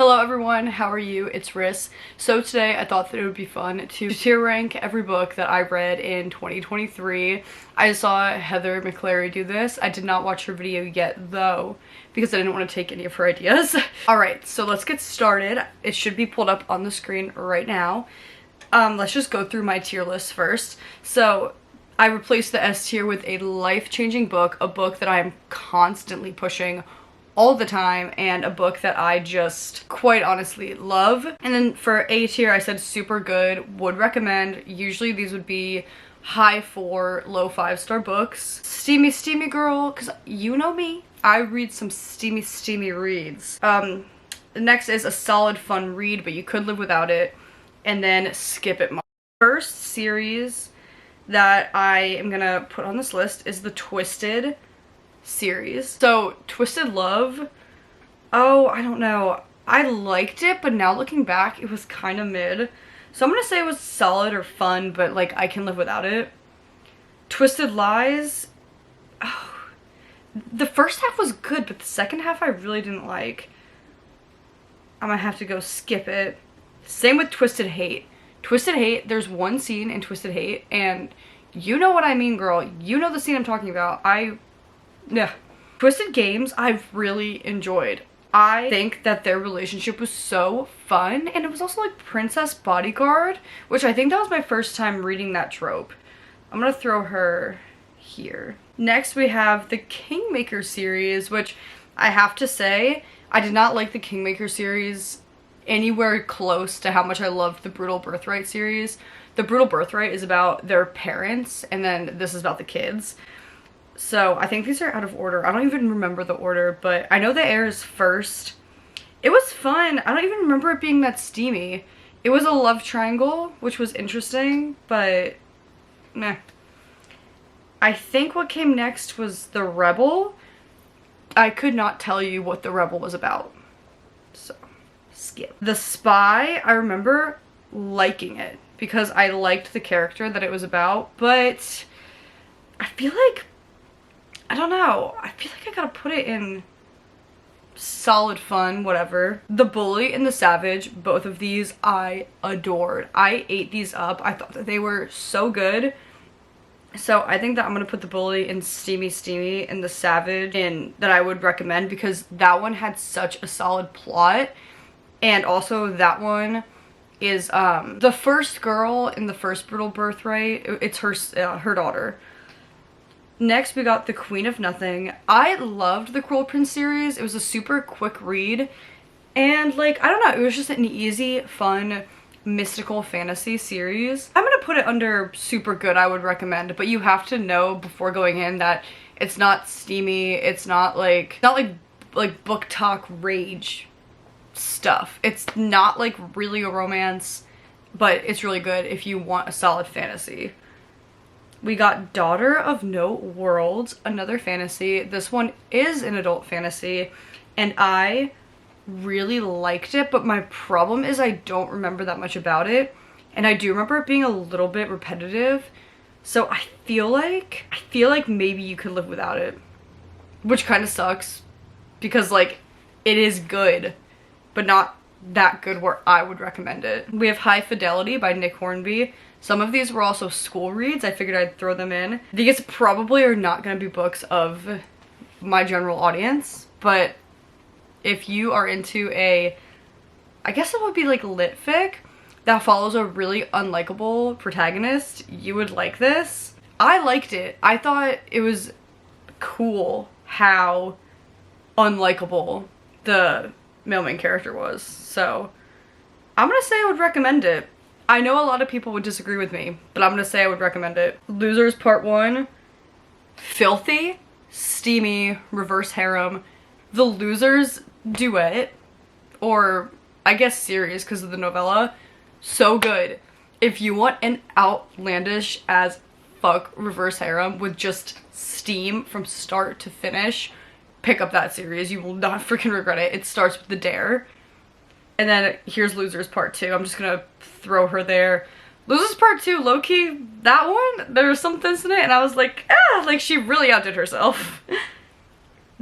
Hello everyone, how are you? It's Riss. So today I thought that it would be fun to tier rank every book that I read in 2023. I saw Heather McClary do this. I did not watch her video yet though, because I didn't want to take any of her ideas. Alright, so let's get started. It should be pulled up on the screen right now. Let's just go through my tier list first. So I replaced the S tier with a life-changing book, a book that I am constantly pushing all the time, and a book that I just quite honestly love. And then for A tier, I said super good, would recommend. Usually these would be high 4, low 5-star books. Steamy girl, because you know me, I read some steamy reads. Next is a solid fun read, but you could live without it. And then skip it. My first series that I am gonna put on this list is the Twisted series. So Twisted Love, oh, I don't know, I liked it, but now looking back it was kind of mid, so I'm gonna say it was solid or fun, but like I can live without it. Twisted Lies, oh, the first half was good, but the second half I really didn't like. I'm gonna have to go skip it. Same with Twisted Hate. Twisted Hate, there's one scene in Twisted Hate, and you know what I mean, girl, you know the scene I'm talking about. Yeah. Twisted Games, I've really enjoyed. I think that their relationship was so fun, and it was also like Princess Bodyguard, which I think that was my first time reading that trope. I'm gonna throw her here. Next we have the Kingmaker series, which I have to say, I did not like the Kingmaker series anywhere close to how much I loved the Brutal Birthright series. The Brutal Birthright is about their parents, and then this is about the kids. So I think these are out of order. I don't even remember the order, but I know the Air is first. It was fun. I don't even remember it being that steamy. It was a love triangle, which was interesting, but meh. I think what came next was the Rebel. I could not tell you what the Rebel was about, so skip. The Spy, I remember liking it because I liked the character that it was about, but I feel like, I don't know, I feel like I gotta put it in solid fun, whatever. The Bully and the Savage, both of these I adored. I ate these up. I thought that they were so good. So I think that I'm gonna put the Bully in steamy and the Savage in that I would recommend, because that one had such a solid plot. And also that one is the first girl in the first Brutal Birthright. It's her daughter. Next, we got The Queen of Nothing. I loved the Cruel Prince series. It was a super quick read. And like, I don't know, it was just an easy, fun, mystical fantasy series. I'm gonna put it under super good, I would recommend. But you have to know before going in that it's not steamy. It's not like book talk rage stuff. It's not like really a romance, but it's really good if you want a solid fantasy. We got Daughter of No Worlds, another fantasy. This one is an adult fantasy, and I really liked it, but my problem is I don't remember that much about it, and I do remember it being a little bit repetitive, so I feel like maybe you could live without it, which kind of sucks, because like, it is good, but not that good where I would recommend it. We have High Fidelity by Nick Hornby. Some of these were also school reads. I figured I'd throw them in. These probably are not going to be books of my general audience, but if you are into I guess it would be like lit fic that follows a really unlikable protagonist, you would like this. I liked it. I thought it was cool how unlikable the male main character was, so I'm gonna say I would recommend it. I know a lot of people would disagree with me, but I'm gonna say I would recommend it. Losers Part 1, filthy, steamy, reverse harem. The Losers duet, or I guess series because of the novella, so good. If you want an outlandish as fuck reverse harem with just steam from start to finish, pick up that series. You will not freaking regret it. It starts with the Dare. And then here's Losers Part 2. I'm just gonna throw her there. Losers Part 2, low-key, that one, there was some things in it, and I was like, ah, like she really outdid herself.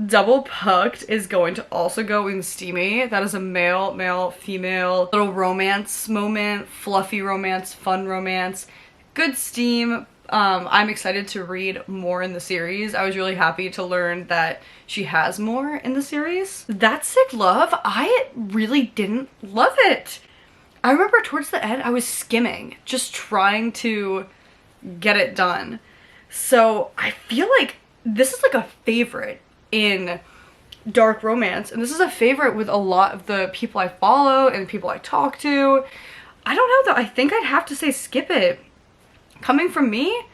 Double Pucked is going to also go in Steamy. That is a male, male, female, little romance moment, fluffy romance, fun romance, good steam. I'm excited to read more in the series. I was really happy to learn that she has more in the series. That Sick Love, I really didn't love it. I remember towards the end I was skimming, just trying to get it done. So I feel like this is like a favorite in dark romance, and this is a favorite with a lot of the people I follow and people I talk to. I don't know though, I think I'd have to say skip it. Coming from me,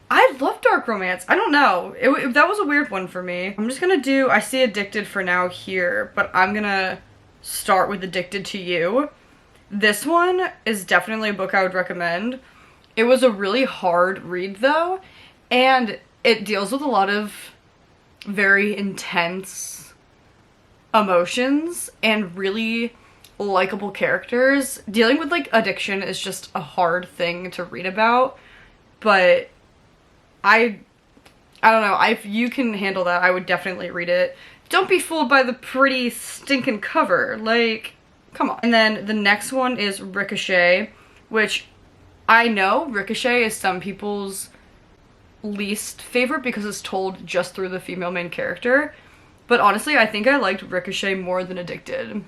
I love dark romance. I don't know, that was a weird one for me. I'm just gonna do, I see Addicted for now here, but I'm gonna start with Addicted to You. This one is definitely a book I would recommend. It was a really hard read though, and it deals with a lot of very intense emotions and really likable characters. Dealing with like addiction is just a hard thing to read about, but I don't know, if you can handle that, I would definitely read it. Don't be fooled by the pretty stinking cover, like, come on. And then the next one is Ricochet, which I know Ricochet is some people's least favorite because it's told just through the female main character, but honestly I think I liked Ricochet more than Addicted.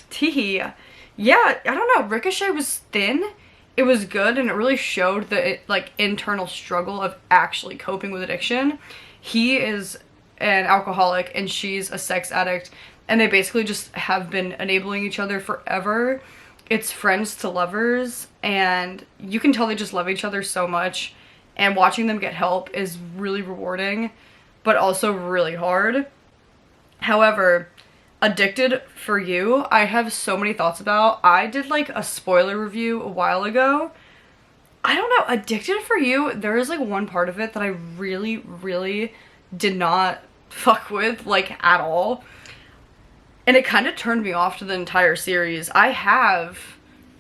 Teehee. Yeah, I don't know, Ricochet was thin, it was good, and it really showed the like internal struggle of actually coping with addiction. He is an alcoholic and she's a sex addict, and they basically just have been enabling each other forever. It's friends to lovers, and you can tell they just love each other so much. And watching them get help is really rewarding, but also really hard. However, Addicted for You, I have so many thoughts about. I did like a spoiler review a while ago. I don't know, Addicted for You, there is like one part of it that I really, really did not fuck with, like, at all. And it kind of turned me off to the entire series. I have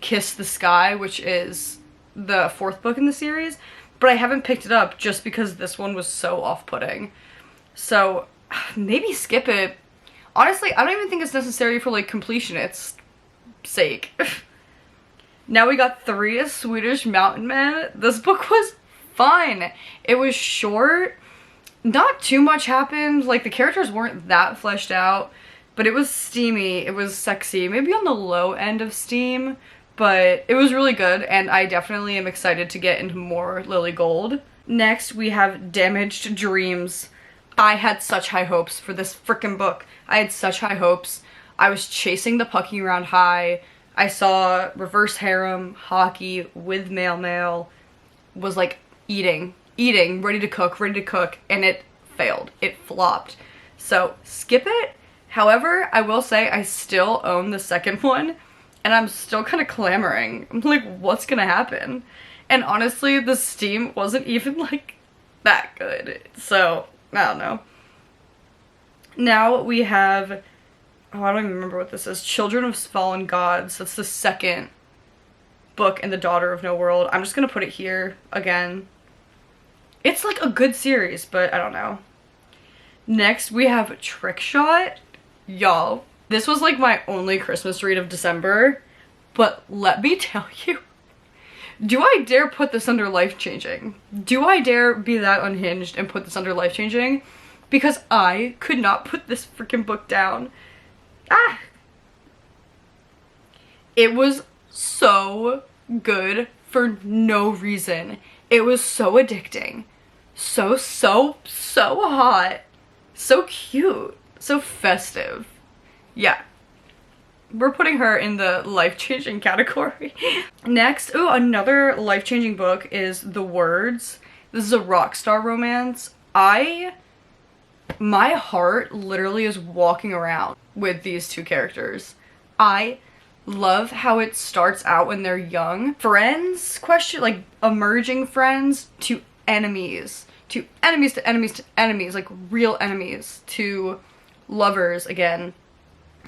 Kiss the Sky, which is the 4th book in the series, but I haven't picked it up just because this one was so off-putting. So maybe skip it. Honestly, I don't even think it's necessary for like completionist's sake. Now we got 3 Swedish Mountain Men. This book was fun. It was short. Not too much happened. Like, the characters weren't that fleshed out, but it was steamy. It was sexy. Maybe on the low end of steam, but it was really good, and I definitely am excited to get into more Lily Gold. Next, we have Damaged Dreams. I had such high hopes for this freaking book. I had such high hopes. I was chasing the Pucking Around high. I saw reverse harem, hockey with male, was like eating, ready to cook, and it failed. It flopped. So skip it. However, I will say I still own the second one, and I'm still kind of clamoring. I'm like, what's gonna happen? And honestly, the steam wasn't even like that good. So, I don't know. Now we have, oh, I don't even remember what this is. Children of Fallen Gods. That's the second book in the Daughter of No World. I'm just gonna put it here again. It's like a good series, but I don't know. Next, we have Trick Shot. Y'all, this was like my only Christmas read of December, but let me tell you, do I dare put this under life-changing? Do I dare be that unhinged and put this under life-changing? Because I could not put this freaking book down. Ah! It was so good for no reason. It was so addicting. So hot. So cute. So festive. Yeah. We're putting her in the life-changing category. Next, ooh, another life-changing book is The Words. This is a rock star romance. My heart literally is walking around with these two characters. I love how it starts out when they're young. Friends, like emerging friends, to enemies. To enemies, to enemies, to enemies. Like real enemies. To lovers again.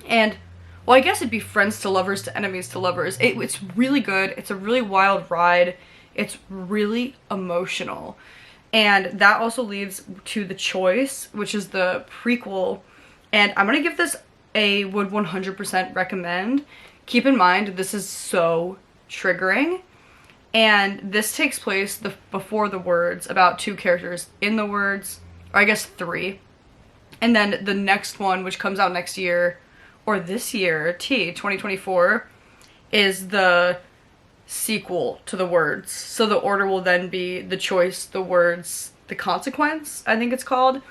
And, well, I guess it'd be friends to lovers to enemies to lovers. It's really good. It's a really wild ride. It's really emotional. And that also leads to The Choice, which is the prequel. And I'm gonna give this a would 100% recommend. Keep in mind, this is so triggering. And this takes place before the words, about 2 characters in the words, or I guess 3. And then the next one, which comes out next year, or this year, 2024, is the sequel to the words. So the order will then be The Choice, the words, the consequence, I think it's called.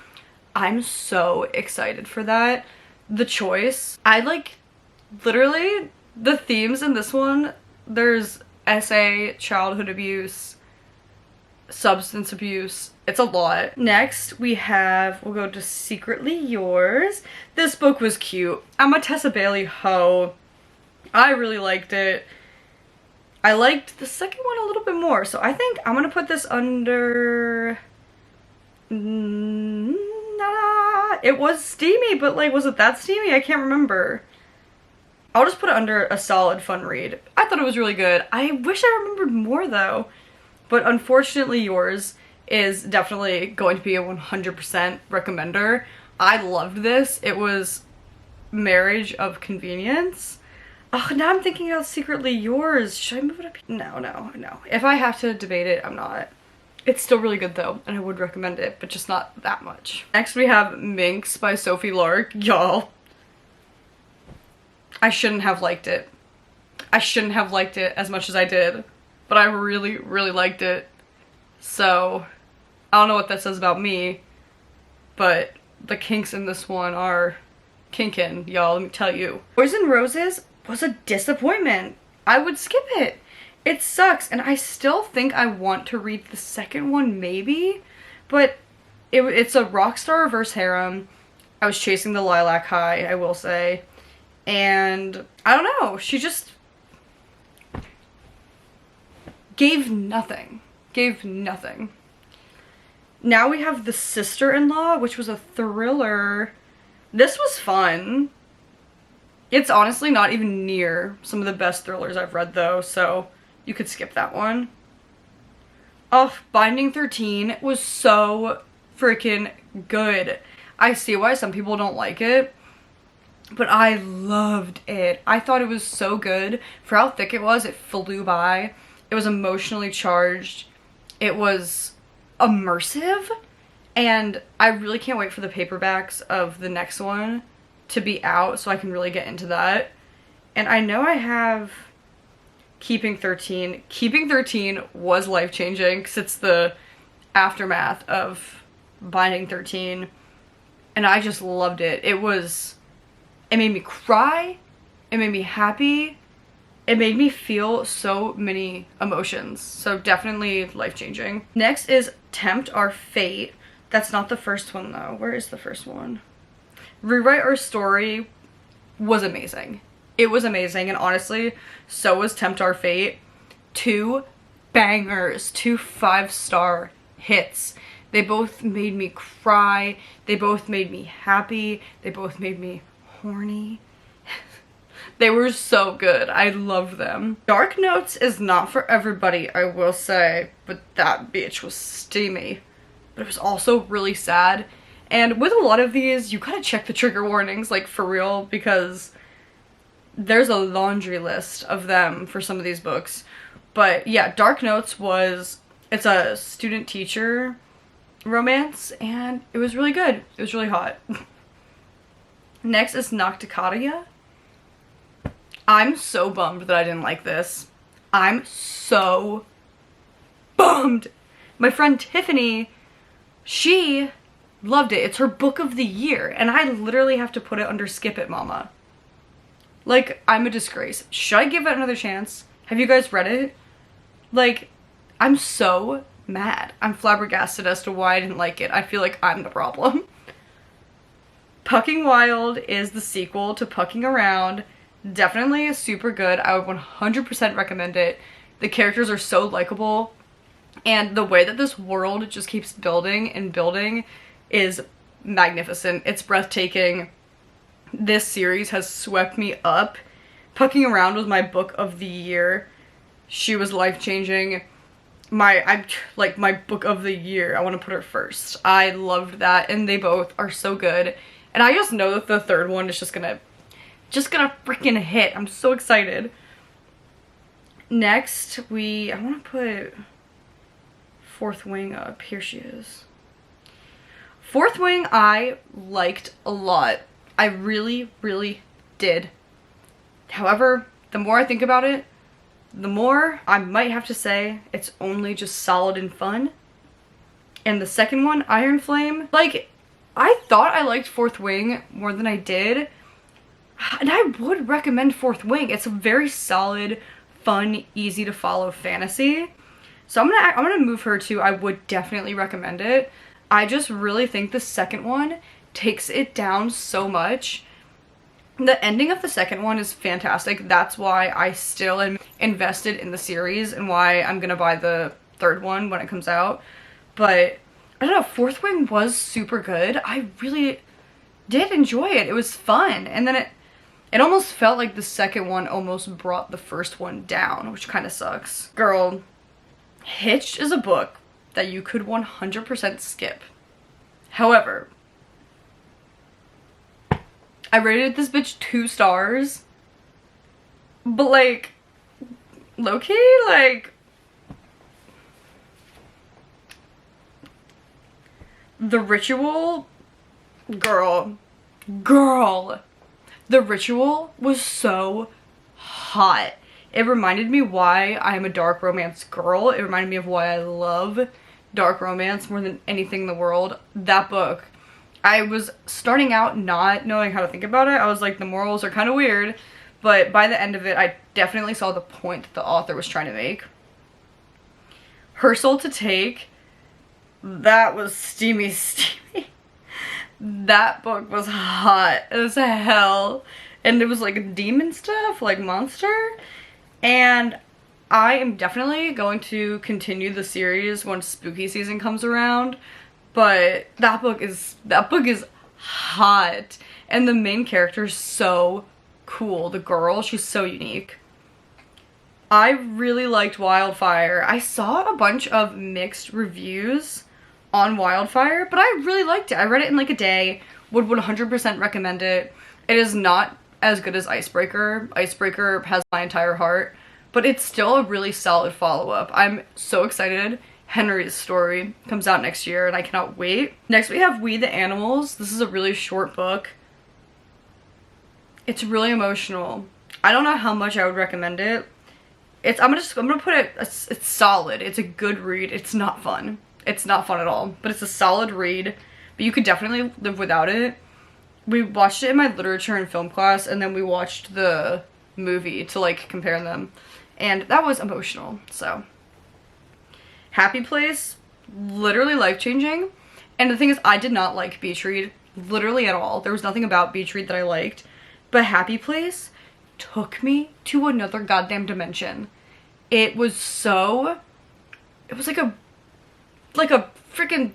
I'm so excited for that. The Choice. I like, literally, the themes in this one, there's SA, childhood abuse, substance abuse. It's a lot. Next, we'll go to Secretly Yours. This book was cute. I'm a Tessa Bailey hoe. I really liked it. I liked the second one a little bit more, so I think I'm gonna put this under... It was steamy, but like, was it that steamy? I can't remember. I'll just put it under a solid fun read. I thought it was really good. I wish I remembered more though. But unfortunately Yours is definitely going to be a 100% recommender. I loved this. It was marriage of convenience. Oh, now I'm thinking about Secretly Yours. Should I move it up? No. If I have to debate it, I'm not. It's still really good though, and I would recommend it, but just not that much. Next we have Minx by Sophie Lark. Y'all, I shouldn't have liked it. I shouldn't have liked it as much as I did, but I really, really liked it. So, I don't know what that says about me, but the kinks in this one are kinkin', y'all, let me tell you. Poison Roses was a disappointment. I would skip it. It sucks, and I still think I want to read the second one, maybe, but it's a rock star reverse harem. I was chasing the lilac high, I will say, and I don't know, she just gave nothing. Now we have The Sister-in-Law, which was a thriller. This was fun. It's honestly not even near some of the best thrillers I've read though, so you could skip that one. Oh, Binding 13 was so freaking good. I see why some people don't like it, but I loved it. I thought it was so good. For how thick it flew by. It was emotionally charged. It was immersive, and I really can't wait for the paperbacks of the next one to be out so I can really get into that. And I know I have Keeping 13. Keeping 13 was life-changing because it's the aftermath of Binding 13, and I just loved it. It made me cry, it made me happy, it made me feel so many emotions, so definitely life-changing. Next is Tempt Our Fate. That's not the first one though. Where is the first one? Rewrite Our Story was amazing. It was amazing, and honestly, so was Tempt Our Fate. 2 bangers, 2 5-star hits. They both made me cry, they both made me happy, they both made me horny. They were so good. I loved them. Dark Notes is not for everybody, I will say, but that bitch was steamy. But it was also really sad. And with a lot of these, you gotta check the trigger warnings, like for real, because there's a laundry list of them for some of these books. But yeah, Dark Notes it's a student-teacher romance, and it was really good. It was really hot. Next is Nocticadia. I'm so bummed that I didn't like this. I'm so bummed. My friend Tiffany, she loved it. It's her book of the year, and I literally have to put it under skip it, mama. Like, I'm a disgrace. Should I give it another chance? Have you guys read it? Like, I'm so mad. I'm flabbergasted as to why I didn't like it. I feel like I'm the problem. Pucking Wild is the sequel to Pucking Around. Definitely super good. I would 100% recommend it. The characters are so likable, and the way that this world just keeps building and building is magnificent. It's breathtaking. This series has swept me up. Pucking Around was my book of the year. She was life-changing. like my book of the year. I want to put her first. I loved that, and they both are so good. And I just know that the third one is just gonna freaking hit. I'm so excited. Next, I want to put Fourth Wing up. Here she is. Fourth Wing I liked a lot. I really, really did. However, the more I think about it, the more I might have to say it's only just solid and fun. And the second one, Iron Flame, like, I thought I liked Fourth Wing more than I did. And I would recommend Fourth Wing. It's a very solid, fun, easy to follow fantasy. So I'm gonna move her to I would definitely recommend it. I just really think the second one takes it down so much. The ending of the second one is fantastic. That's why I still am invested in the series and why I'm gonna buy the third one when it comes out. But I don't know, Fourth Wing was super good. I really did enjoy it. It was fun. And then it almost felt like the second one almost brought the first one down, which kind of sucks. Girl, Hitched is a book that you could 100% skip. However, I rated this bitch 2 stars, but like, low-key, like, the ritual, girl, the ritual was so hot. It reminded me why I'm a dark romance girl. It reminded me of why I love dark romance more than anything in the world. That book, I was starting out not knowing how to think about it. I was like, the morals are kind of weird, but by the end of it, I definitely saw the point that the author was trying to make. Her Soul to Take, that was steamy. That book was hot as hell, and it was like demon stuff, like monster, and I am definitely going to continue the series once spooky season comes around. But that book is hot, and the main character is so cool. The girl, she's so unique. I really liked Wildfire. I saw a bunch of mixed reviews on Wildfire, but I really liked it. I read it in like a day, would 100% recommend it. It is not as good as Icebreaker. Icebreaker has my entire heart, but it's still a really solid follow-up. I'm so excited. Henry's story comes out next year, and I cannot wait. Next we have We the Animals. This is a really short book. It's really emotional. I don't know how much I would recommend it. I'm gonna put it, it's solid. It's a good read. It's not fun. It's not fun at all, but it's a solid read. But you could definitely live without it. We watched it in my literature and film class, and then we watched the movie to like compare them, and that was emotional. So Happy Place, literally life-changing. And the thing is, I did not like Beach Read literally at all. There was nothing about Beach Read that I liked, but Happy Place took me to another goddamn dimension. It was like a freaking,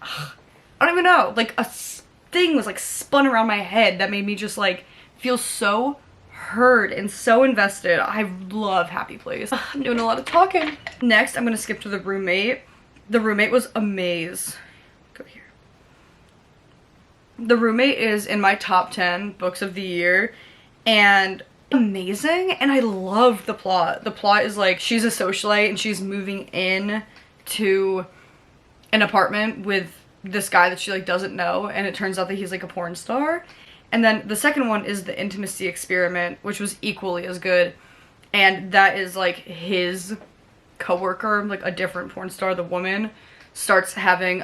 I don't even know, like a thing was like spun around my head that made me just like feel so heard and so invested. I love Happy Place. I'm doing a lot of talking. Next, I'm gonna skip to The Roommate. The Roommate was amazing. Go here. The Roommate is in my top 10 books of the year, and amazing, and I love the plot. The plot is like, she's a socialite and she's moving in to an apartment with this guy that she like doesn't know, and it turns out that he's like a porn star. And then the second one is The Intimacy Experiment, which was equally as good, and that is like his coworker, like a different porn star. The woman starts having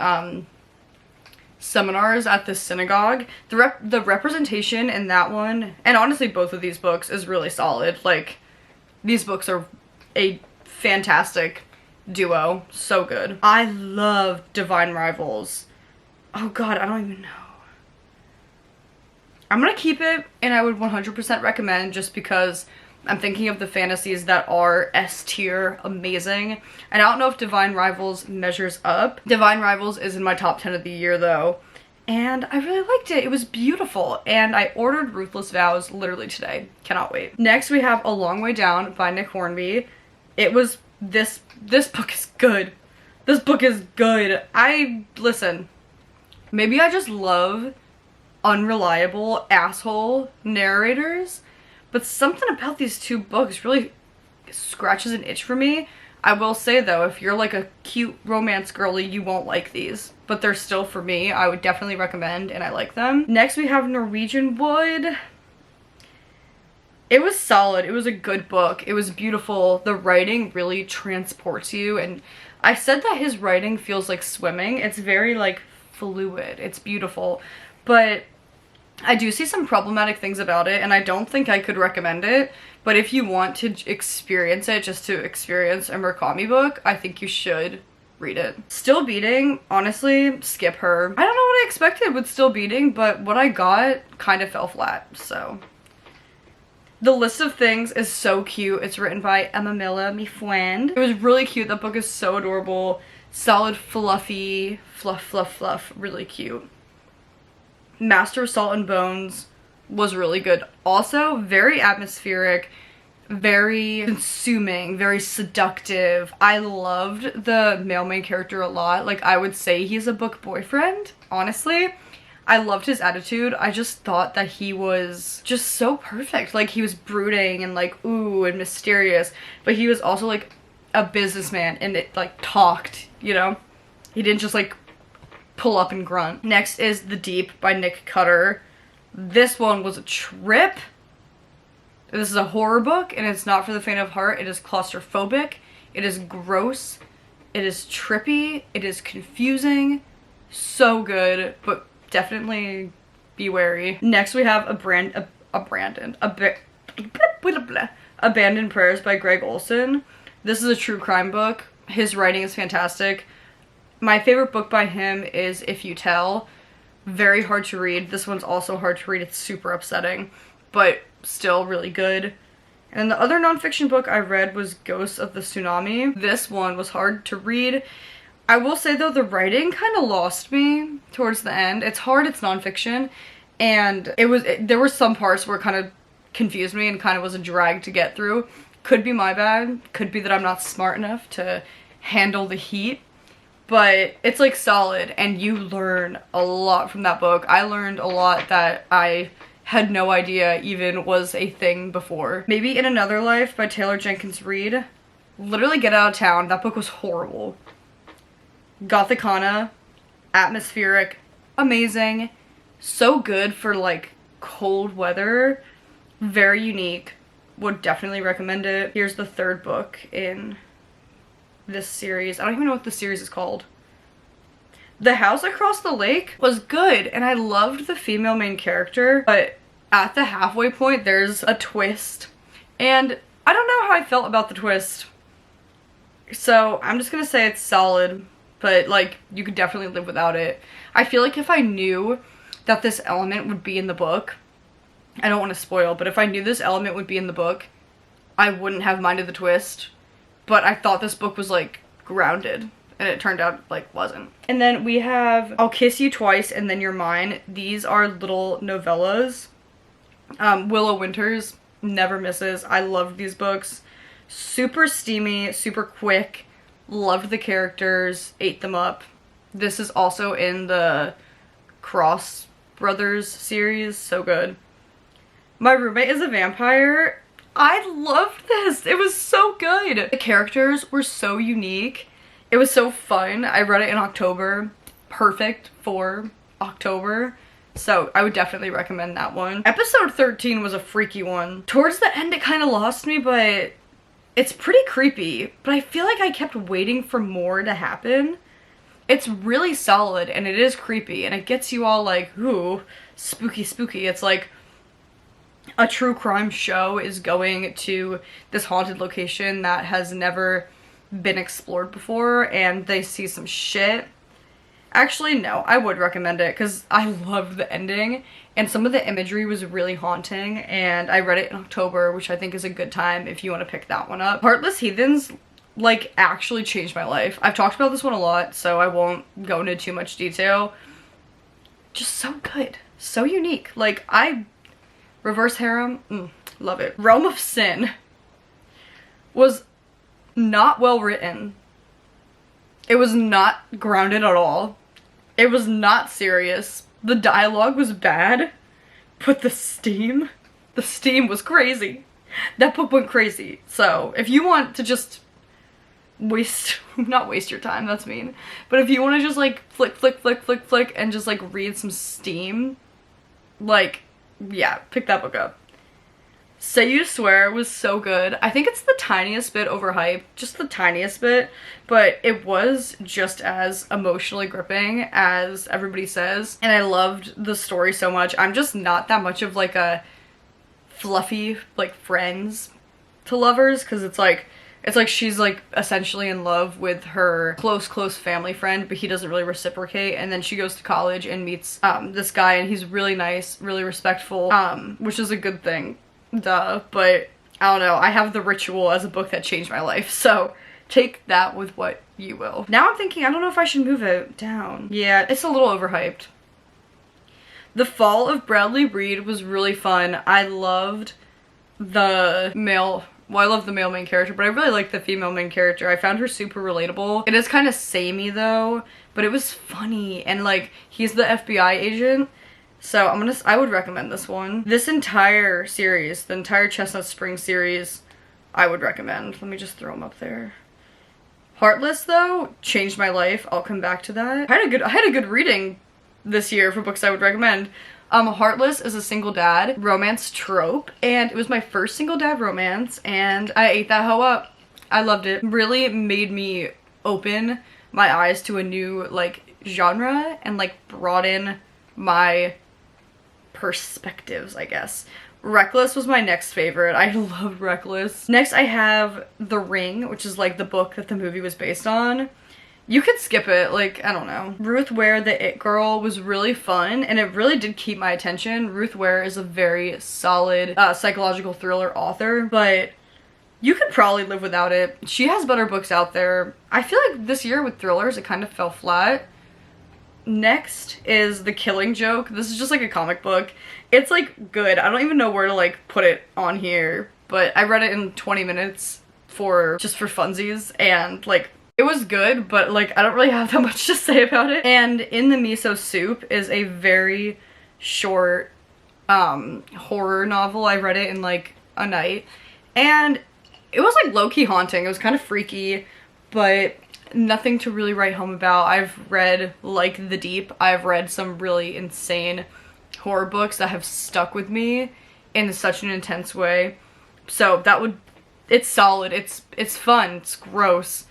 seminars at this synagogue. The representation in that one, and honestly both of these books, is really solid. Like, these books are a fantastic duo. So good. I love Divine Rivals. Oh god, I don't even know. I'm gonna keep it, and I would 100% recommend, just because I'm thinking of the fantasies that are S tier amazing. And I don't know if Divine Rivals measures up. Divine Rivals is in my top 10 of the year though, and I really liked it. It was beautiful, and I ordered Ruthless Vows literally today. Cannot wait. Next we have A Long Way Down by Nick Hornby. It was this book is good. This book is good. Listen, maybe I just love unreliable asshole narrators, but something about these two books really scratches an itch for me. I will say though, if you're like a cute romance girly, you won't like these, but they're still for me. I would definitely recommend, and I like them. Next we have Norwegian Wood. It was solid. It was a good book. It was beautiful. The writing really transports you, and I said that his writing feels like swimming. It's very like fluid. It's beautiful, but I do see some problematic things about it, and I don't think I could recommend it. But if you want to experience it, just to experience a Murakami book, I think you should read it. Still Beating, honestly, skip her. I don't know what I expected with Still Beating, but what I got kind of fell flat, so. The List of Things is so cute. It's written by Emma Miller, me friend. It was really cute. That book is so adorable. Solid, fluffy, fluff, really cute. Master of Salt and Bones was really good. Also, very atmospheric, very consuming, very seductive. I loved the male main character a lot. Like, I would say he's a book boyfriend, honestly. I loved his attitude. I just thought that he was just so perfect. Like, he was brooding and like, ooh, and mysterious, but he was also like a businessman and it like talked, you know? He didn't just like pull up and grunt. Next is The Deep by Nick Cutter. This one was a trip. This is a horror book, and it's not for the faint of heart. It is claustrophobic. It is gross. It is trippy. It is confusing. So good, but definitely be wary. Next we have Abandoned Prayers by Greg Olson. This is a true crime book. His writing is fantastic. My favorite book by him is If You Tell. Very hard to read. This one's also hard to read. It's super upsetting, but still really good. And the other nonfiction book I read was Ghosts of the Tsunami. This one was hard to read. I will say though, the writing kind of lost me towards the end. It's hard, it's nonfiction, and there were some parts where it kind of confused me and kind of was a drag to get through. Could be my bad. Could be that I'm not smart enough to handle the heat. But it's like solid, and you learn a lot from that book. I learned a lot that I had no idea even was a thing before. Maybe in Another Life by Taylor Jenkins Reid. Literally Get Out of Town. That book was horrible. Gothicana, atmospheric, amazing. So good for like cold weather. Very unique. Would definitely recommend it. Here's the third book in this series. I don't even know what the series is called. The House Across the Lake was good, and I loved the female main character, but at the halfway point there's a twist, and I don't know how I felt about the twist, so I'm just gonna say it's solid, but like you could definitely live without it. I feel like if I knew that this element would be in the book, I don't want to spoil, but if I knew this element would be in the book, I wouldn't have minded the twist. But I thought this book was like grounded, and it turned out like wasn't. And then we have I'll Kiss You Twice and Then You're Mine. These are little novellas. Willow Winters never misses. I loved these books. Super steamy, super quick. Loved the characters, ate them up. This is also in the Cross Brothers series, so good. My Roommate is a Vampire. I loved this. It was so good. The characters were so unique. It was so fun. I read it in October. Perfect for October. So I would definitely recommend that one. Episode 13 was a freaky one. Towards the end it kind of lost me, but it's pretty creepy. But I feel like I kept waiting for more to happen. It's really solid, and it is creepy, and it gets you all like, ooh, spooky, spooky. It's like a true crime show is going to this haunted location that has never been explored before, and they see some shit. Actually, no, I would recommend it because I loved the ending, and some of the imagery was really haunting, and I read it in October, which I think is a good time if you want to pick that one up. Heartless Heathens, like, actually changed my life. I've talked about this one a lot, so I won't go into too much detail. Just so good. So unique. Like, Reverse harem, love it. Realm of Sin was not well written. It was not grounded at all. It was not serious. The dialogue was bad, but the steam was crazy. That book went crazy. So if you want to just not waste your time, that's mean, but if you want to just like flick and just like read some steam, like, yeah, pick that book up. Say You Swear was so good. I think it's the tiniest bit overhyped, just the tiniest bit, but it was just as emotionally gripping as everybody says, and I loved the story so much. I'm just not that much of like a fluffy like friends to lovers, because it's like she's like essentially in love with her close family friend, but he doesn't really reciprocate, and then she goes to college and meets this guy, and he's really nice, really respectful, which is a good thing. Duh, but I don't know. I have The Ritual as a book that changed my life, so take that with what you will. Now I'm thinking, I don't know if I should move it down. Yeah, it's a little overhyped. The Fall of Bradley Reed was really fun. I loved the male, well, I love the male main character, but I really liked the female main character. I found her super relatable. It is kind of samey though, but it was funny, and like, he's the FBI agent. So I would recommend this one. This entire series, the entire Chestnut Spring series, I would recommend. Let me just throw them up there. Heartless though, changed my life. I'll come back to that. I had a good reading this year for books I would recommend. Heartless is a single dad romance trope, and it was my first single dad romance, and I ate that hoe up. I loved it. Really made me open my eyes to a new like genre and like broaden my perspectives, I guess. Reckless was my next favorite. I love Reckless. Next I have The Ring, which is like the book that the movie was based on. You could skip it, like, I don't know. Ruth Ware, the It Girl was really fun, and it really did keep my attention. Ruth Ware is a very solid psychological thriller author, but you could probably live without it. She has better books out there. I feel like this year with thrillers, it kind of fell flat. Next is The Killing Joke. This is just like a comic book. It's like good. I don't even know where to like put it on here, but I read it in 20 minutes just for funsies, and like it was good, but like I don't really have that much to say about it. And In the Miso Soup is a very short horror novel. I read it in like a night, and it was like low-key haunting. It was kind of freaky, but nothing to really write home about. I've read like The Deep. I've read some really insane horror books that have stuck with me in such an intense way. So it's solid. It's fun. It's gross.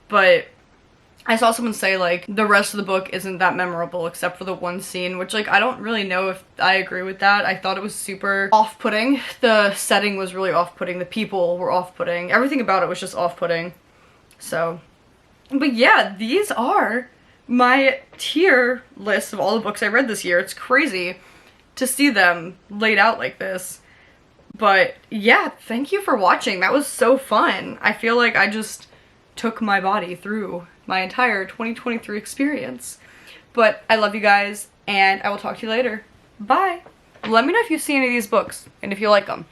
But I saw someone say like the rest of the book isn't that memorable except for the one scene, which like I don't really know if I agree with that. I thought it was super off-putting. The setting was really off-putting. The people were off-putting. Everything about it was just off-putting. So, but yeah, these are my tier list of all the books I read this year. It's crazy to see them laid out like this. But yeah, thank you for watching. That was so fun. I feel like I just took my body through my entire 2023 experience. But I love you guys, and I will talk to you later. Bye! Let me know if you see any of these books, and if you like them.